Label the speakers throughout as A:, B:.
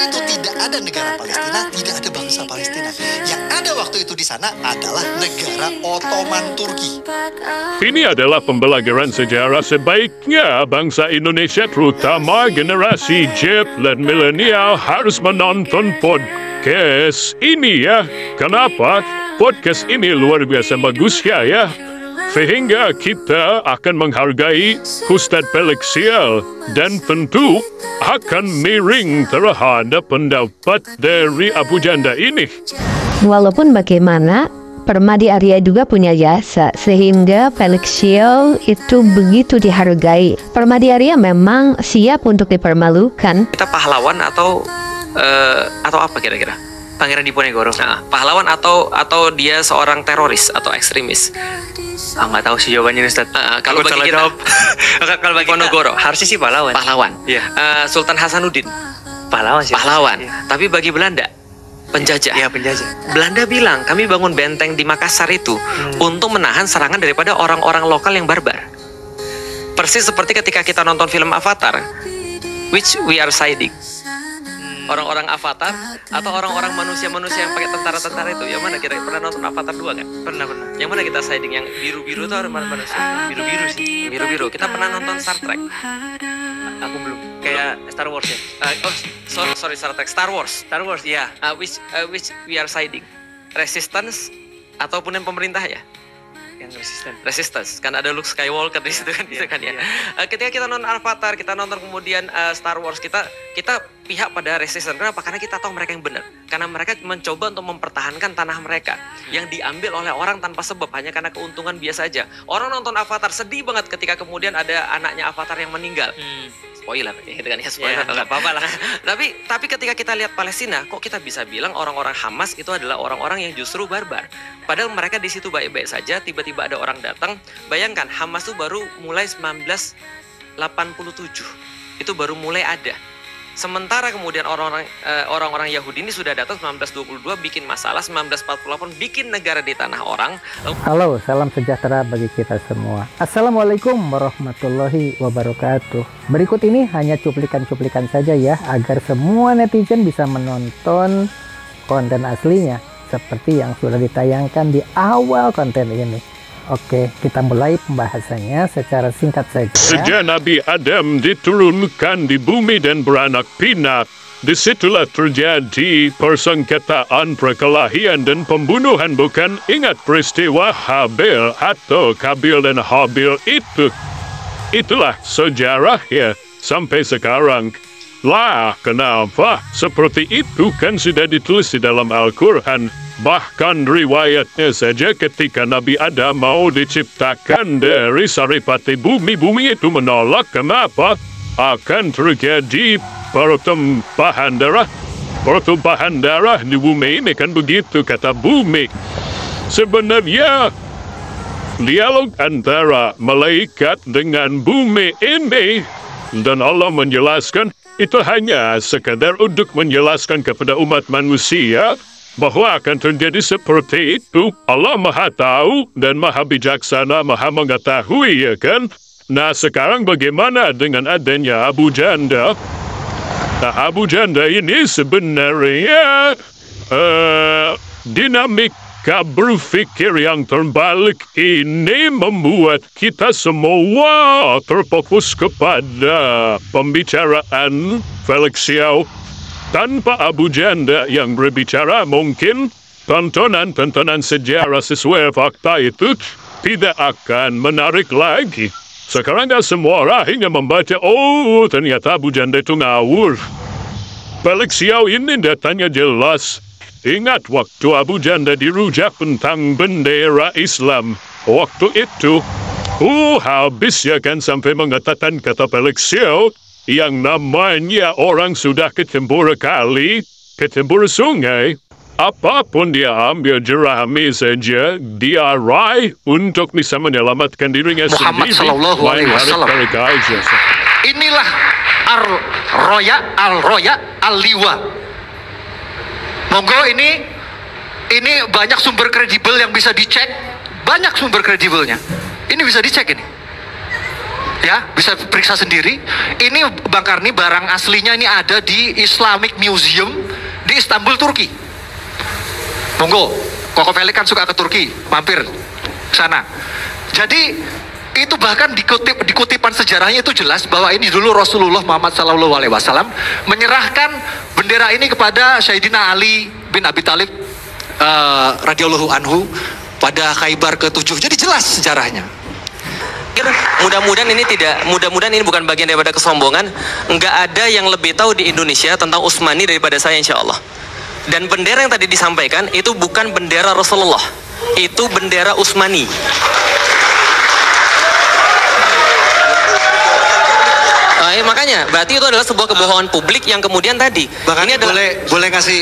A: itu tidak ada negara Palestina, tidak ada bangsa Palestina. Yang ada waktu itu di sana adalah negara Ottoman Turki.
B: Ini adalah pembelajaran sejarah sebaiknya bangsa Indonesia, terutama generasi Z dan milenial, harus menonton podcast ini ya. Kenapa? Podcast ini luar biasa bagus ya. Sehingga kita akan menghargai Ustadz Felix Sial dan tentu akan miring terhadap pendapat dari Abu Janda ini.
C: Walaupun bagaimana, Permadi Arya juga punya jasa, sehingga Felix Sial itu begitu dihargai. Permadi Arya memang siap untuk dipermalukan.
D: Kita pahlawan atau apa kira-kira? Pangeran Diponegoro. Nah, pahlawan atau dia seorang teroris atau ekstremis? Nggak tahu sih jawabannya Ustaz. Kalau bagi kita, kalau bagi Diponegoro harusnya sih pahlawan. Pahlawan. Iya. Sultan Hasanuddin. Pahlawan sih. Pahlawan. Iya. Tapi bagi Belanda, penjajah. Iya, penjajah. Belanda bilang kami bangun benteng di Makassar itu untuk menahan serangan daripada orang-orang lokal yang barbar. Persis seperti ketika kita nonton film Avatar, which we are siding. Orang-orang Avatar atau orang-orang manusia-manusia yang pakai tentara-tentara itu, yang mana kira pernah nonton Avatar 2 nggak? Pernah. Yang mana kita siding? Yang biru-biru itu orang manusia? Biru-biru sih. Biru-biru. Kita pernah nonton Star Trek? Aku belum. Kayak Star Wars ya? Sorry Star Trek. Star Wars. Ya. Which we are siding? Resistance ataupun yang pemerintah ya? Yang resistance kan ada Luke Skywalker di situ kan, ya. Ketika kita nonton Avatar, kita nonton kemudian Star Wars, kita pihak pada resistance. Kenapa? Karena kita tahu mereka yang benar. Karena mereka mencoba untuk mempertahankan tanah mereka yang diambil oleh orang tanpa sebab, hanya karena keuntungan biasa aja. Orang nonton Avatar sedih banget ketika kemudian ada anaknya Avatar yang meninggal. Spoiler, gitu kan ya, spoiler. Nggak apa-apa lah. Tapi ketika kita lihat Palestina, kok kita bisa bilang orang-orang Hamas itu adalah orang-orang yang justru barbar. Padahal mereka di situ baik-baik saja, tiba-tiba ada orang datang. Bayangkan, Hamas itu baru mulai 1987. Itu baru mulai ada. Sementara kemudian orang-orang Yahudi ini sudah datang 1922, bikin masalah, 1948 bikin negara di tanah orang.
E: Halo, salam sejahtera bagi kita semua. Assalamualaikum warahmatullahi wabarakatuh. Berikut ini hanya cuplikan-cuplikan saja ya, agar semua netizen bisa menonton konten aslinya seperti yang sudah ditayangkan di awal konten ini. Oke, kita mulai pembahasannya secara singkat saja.
B: Sejak Nabi Adam diturunkan di bumi dan beranak pinak, disitulah terjadi persengketaan, perkelahian, dan pembunuhan. Bukan? Ingat peristiwa Habil atau Kabil dan Habil itu. Itulah sejarahnya sampai sekarang. Lah, kenapa? Seperti itu kan sudah ditulis di dalam Al-Quran. Bahkan riwayatnya saja ketika Nabi Adam mau diciptakan dari saripati bumi, bumi itu menolak. Kenapa? Akan terjadi pertumpahan darah. Pertumpahan darah di bumi ini, kan begitu kata bumi. Sebenarnya dialog antara malaikat dengan bumi ini, dan Allah menjelaskan, itu hanya sekadar untuk menjelaskan kepada umat manusia bahwa akan terjadi seperti itu. Allah Maha Tahu dan Maha Bijaksana, Maha Mengetahui, ya kan? Nah, sekarang bagaimana dengan adanya Abu Janda? Nah, Abu Janda ini sebenarnya dinamika berpikir yang terbalik ini membuat kita semua terfokus kepada pembicaraan Felix Sial. Tanpa Abu Janda yang berbicara, mungkin tontonan sejarah sesuai fakta itu tidak akan menarik lagi. Sekarang semua orang hanya membaca, oh ternyata Abu Janda itu ngawur. Felix Sial ini datanya jelas. Ingat waktu Abu Janda dirujak tentang bendera Islam. Waktu itu, habis ya kan, sampai mengatakan kata Felix Sial, yang namanya orang sudah kecembur kali, kecembur sungai, apapun dia ambil jerami saja, dia raih untuk bisa menyelamatkan dirinya
A: Muhammad
B: sendiri.
A: Sallallahu Alaihi Wasallam. Inilah Al-Roya Al-Liwa. Monggo, ini banyak sumber kredibel yang bisa dicek. Banyak sumber kredibelnya. Ini bisa dicek ini. Ya, bisa periksa sendiri. Ini Bang Karni, barang aslinya ini ada di Islamic Museum di Istanbul, Turki. Monggo, Koko Felix kan suka ke Turki, mampir ke sana. Jadi itu bahkan di kutipan sejarahnya itu jelas bahwa ini dulu Rasulullah Muhammad SAW menyerahkan bendera ini kepada Sayyidina Ali bin Abi Thalib radhiyallahu anhu pada Khaybar ke-7. Jadi jelas sejarahnya.
D: Mudah-mudahan ini bukan bagian daripada kesombongan. Nggak ada yang lebih tahu di Indonesia tentang Utsmani daripada saya, insya Allah. Dan bendera yang tadi disampaikan itu bukan bendera Rasulullah, itu bendera Utsmani. Makanya berarti itu adalah sebuah kebohongan publik yang kemudian tadi.
A: Bahkan ini adalah, boleh ngasih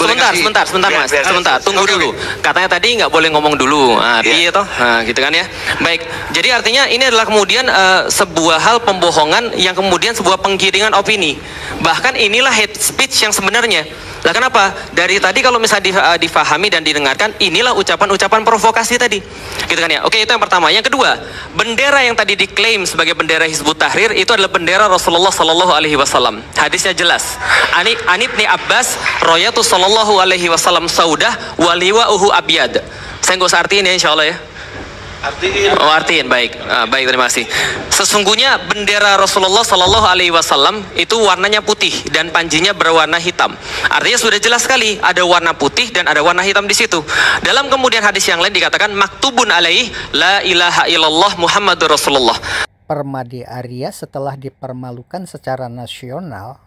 D: sebentar Mas, sebentar, tunggu dulu. Katanya tadi nggak boleh ngomong dulu. Piye toh? Gitu kan ya. Baik. Jadi artinya ini adalah kemudian sebuah hal pembohongan yang kemudian sebuah penggiringan opini. Bahkan inilah hate speech yang sebenarnya. Lah kenapa? Dari tadi kalau misalnya difahami dan didengarkan, inilah ucapan-ucapan provokasi tadi. Gitu kan ya. Oke, itu yang pertama. Yang kedua, bendera yang tadi diklaim sebagai bendera Hizbut Tahrir itu adalah bendera Rasulullah Sallallahu Alaihi Wasallam. Hadisnya jelas. Anib ni Abbas, royatu Sallallahu Alaihi Wasallam saudah, waliwa'uhu abyad. Saya nggak usah artiin ya, insya Allah ya. Artiin, baik. Baik, terima kasih. Sesungguhnya bendera Rasulullah Sallallahu Alaihi Wasallam itu warnanya putih dan panjinya berwarna hitam. Artinya sudah jelas sekali ada warna putih dan ada warna hitam di situ. Dalam kemudian hadis yang lain dikatakan maktubun alaih la ilaha illallah Muhammadur Rasulullah.
E: Permadi Arya setelah dipermalukan secara nasional,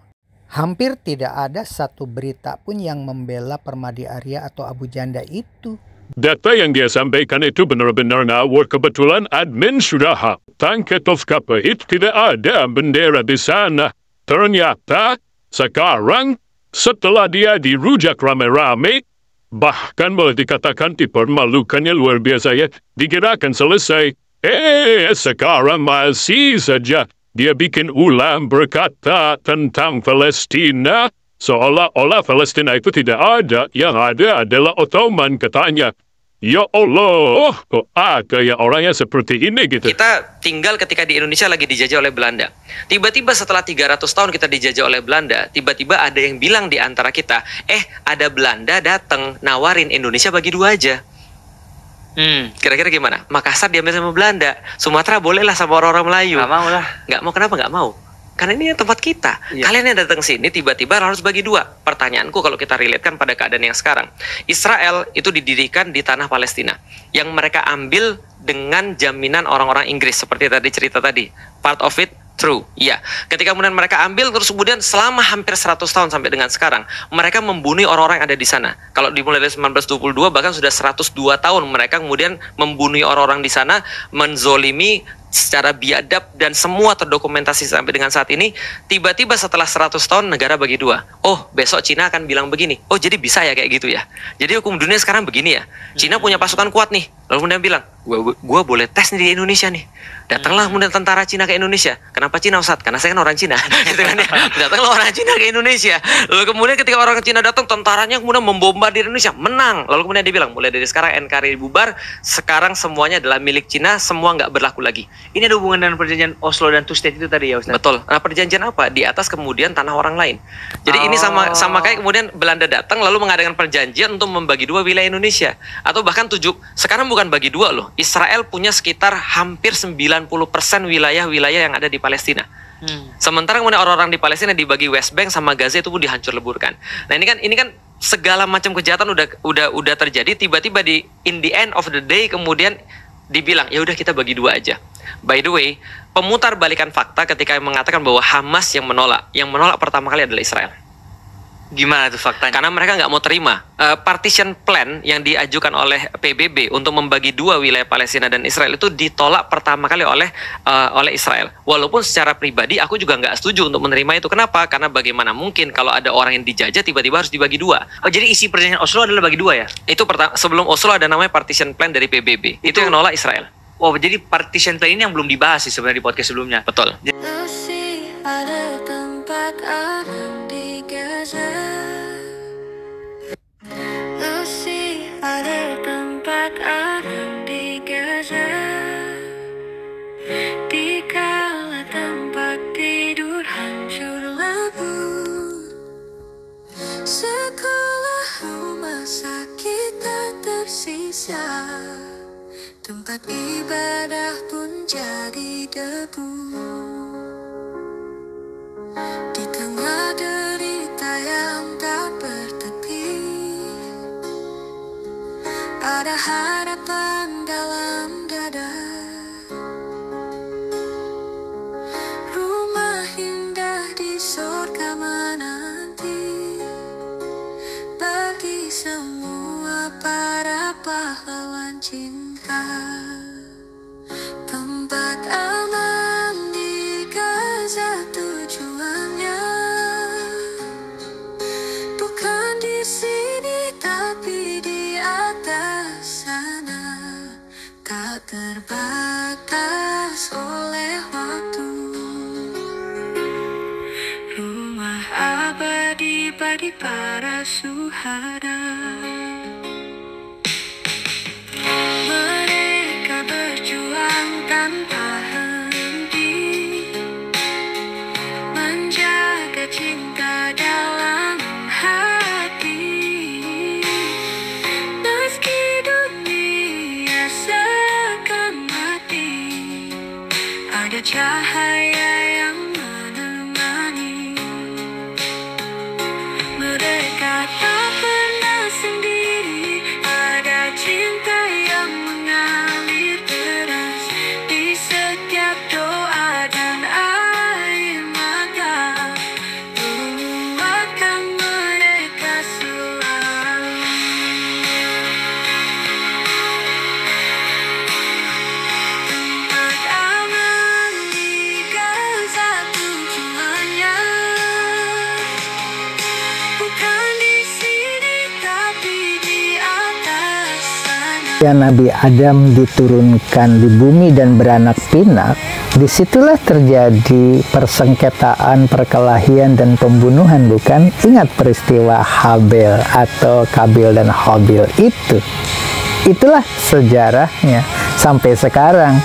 E: hampir tidak ada satu berita pun yang membela Permadi Arya atau Abu Janda itu.
B: Data yang dia sampaikan itu benar-benar ngawur. Kebetulan admin sudah tangkap Kapahit, tidak ada bendera di sana. Ternyata sekarang setelah dia dirujak rame-rame, bahkan boleh dikatakan dipermalukannya luar biasa ya, dikira akan selesai. Sekarang masih saja dia bikin ulang berkata tentang Palestina, seolah-olah Palestina itu tidak ada, yang ada adalah Ottoman katanya. Ya Allah, kok ada ya orangnya seperti ini gitu.
D: Kita tinggal ketika di Indonesia lagi dijajah oleh Belanda. Tiba-tiba setelah 300 tahun kita dijajah oleh Belanda, tiba-tiba ada yang bilang di antara kita, ada Belanda datang nawarin Indonesia bagi dua aja. Kira-kira gimana? Makassar diambil sama Belanda, Sumatera bolehlah sama orang-orang Melayu. Nggak mau lah. Nggak mau, kenapa nggak mau? Karena ini tempat kita. Kalian yang datang sini tiba-tiba harus bagi dua. Pertanyaanku kalau kita relatekan pada keadaan yang sekarang. Israel itu didirikan di tanah Palestina. Yang mereka ambil dengan jaminan orang-orang Inggris. Seperti tadi cerita tadi. Part of it true. Iya. Ketika kemudian mereka ambil, terus kemudian selama hampir 100 tahun sampai dengan sekarang, mereka membunuh orang-orang yang ada di sana. Kalau dimulai dari 1922, bahkan sudah 102 tahun mereka kemudian membunuh orang-orang di sana, menzolimi secara biadab, dan semua terdokumentasi sampai dengan saat ini. Tiba-tiba setelah 100 tahun negara bagi dua. Oh, besok Cina akan bilang begini. Oh, jadi bisa ya kayak gitu ya. Jadi hukum dunia sekarang begini ya. Cina punya pasukan kuat nih. Lalu kemudian bilang, gua boleh tes nih di Indonesia nih. Datanglah kemudian tentara Cina ke Indonesia. Kenapa Cina, Ustadz? Karena saya kan orang Cina. Gitu kan ya. Datanglah orang Cina ke Indonesia. Lalu kemudian ketika orang Cina datang, tentaranya kemudian membombardir Indonesia, menang. Lalu kemudian dia bilang, mulai dari sekarang NKRI bubar, sekarang semuanya adalah milik Cina, semua nggak berlaku lagi.
F: Ini ada hubungan dengan perjanjian Oslo dan Two State itu tadi ya, Ustaz?
D: Betul. Nah, perjanjian apa? Di atas kemudian tanah orang lain. Jadi ini sama kayak kemudian Belanda datang lalu mengadakan perjanjian untuk membagi dua wilayah Indonesia. Atau bahkan sekarang bukan bagi dua loh. Israel punya sekitar hampir 90% wilayah-wilayah yang ada di Palestina. Sementara kemudian orang-orang di Palestina dibagi West Bank sama Gaza itu pun dihancur leburkan. Nah, ini kan segala macam kejahatan udah terjadi, tiba-tiba in the end of the day kemudian dibilang ya udah kita bagi dua aja. By the way, pemutar balikan fakta ketika mengatakan bahwa Hamas yang menolak pertama kali adalah Israel.
F: Gimana tuh faktanya?
D: Karena mereka nggak mau terima partition plan yang diajukan oleh PBB untuk membagi dua wilayah Palestina dan Israel itu ditolak pertama kali oleh Israel. Walaupun secara pribadi aku juga nggak setuju untuk menerima itu. Kenapa? Karena bagaimana mungkin kalau ada orang yang dijajah tiba-tiba harus dibagi dua.
F: Oh, jadi isi perjanjian Oslo adalah bagi dua ya?
D: Itu sebelum Oslo ada namanya partition plan dari PBB. Itu yang nolak Israel.
F: Oh, jadi partition plan ini yang belum dibahas sih sebenarnya di podcast sebelumnya.
D: Betul.
G: Ada tempat orang di Gaza. Lucy, ada tempat orang di Gaza. Di tersisa. Tempat ibadah pun jadi debu. Di tengah derita yang tak bertepi, ada harapan dalam dada. Rumah indah di surga menanti bagi semua para pahlawan cinta. Tempat aman di Gaza tujuannya, bukan di sini tapi di atas sana. Tak terbatas oleh waktu. Rumah abadi bagi para syuhada. Mereka berjuang tanpa henti, menjaga cinta dalam hati. Meski dunia seakan mati, ada cahaya yang menemani. Mereka tak pernah sendiri, ada cinta yang mengalir deras di setiap doa dan air mata. Menguatkan mereka selalu. Tempat aman di Gaza tujuannya, bukan di sini tapi di atas sana.
E: Ya, Nabi Adam diturunkan di bumi dan beranak pinak, disitulah terjadi persengketaan, perkelahian, dan pembunuhan, bukan? Ingat peristiwa Habel atau Kabil dan Habil itu. Itulah sejarahnya sampai sekarang.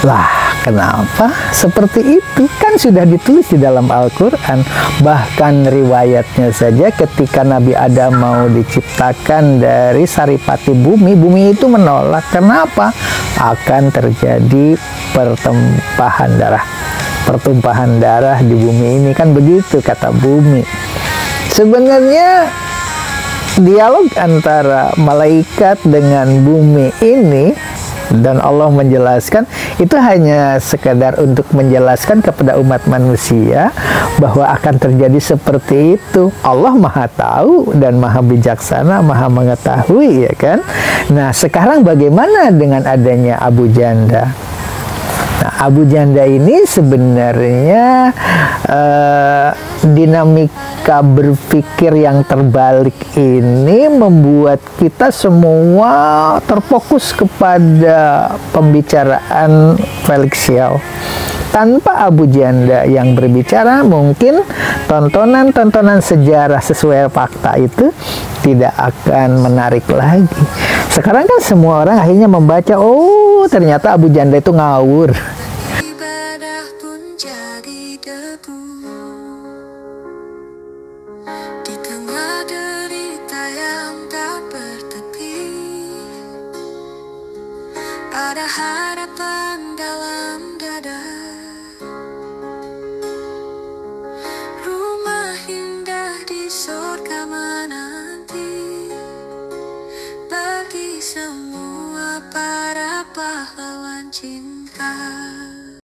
E: Lah, kenapa seperti itu? Kan sudah ditulis di dalam Al-Quran. Bahkan riwayatnya saja ketika Nabi Adam mau diciptakan dari saripati bumi, bumi itu menolak. Kenapa? Akan terjadi pertumpahan darah. Pertumpahan darah di bumi ini, kan begitu kata bumi. Sebenarnya dialog antara malaikat dengan bumi ini, dan Allah menjelaskan, itu hanya sekedar untuk menjelaskan kepada umat manusia bahwa akan terjadi seperti itu. Allah Maha Tahu dan Maha Bijaksana, Maha Mengetahui, ya kan? Nah, sekarang bagaimana dengan adanya Abu Janda? Nah, Abu Janda ini sebenarnya dinamika berpikir yang terbalik ini membuat kita semua terfokus kepada pembicaraan Felix Xiao. Tanpa Abu Janda yang berbicara, mungkin tontonan-tontonan sejarah sesuai fakta itu tidak akan menarik lagi. Sekarang kan semua orang akhirnya membaca, oh ternyata Abu Janda itu ngawur.
G: Ibadah pun jadi debu. Di tengah derita yang tak bertepi, ada harapan dalam dada. Rumah indah di surga menanti bagi semua para pahlawan cinta.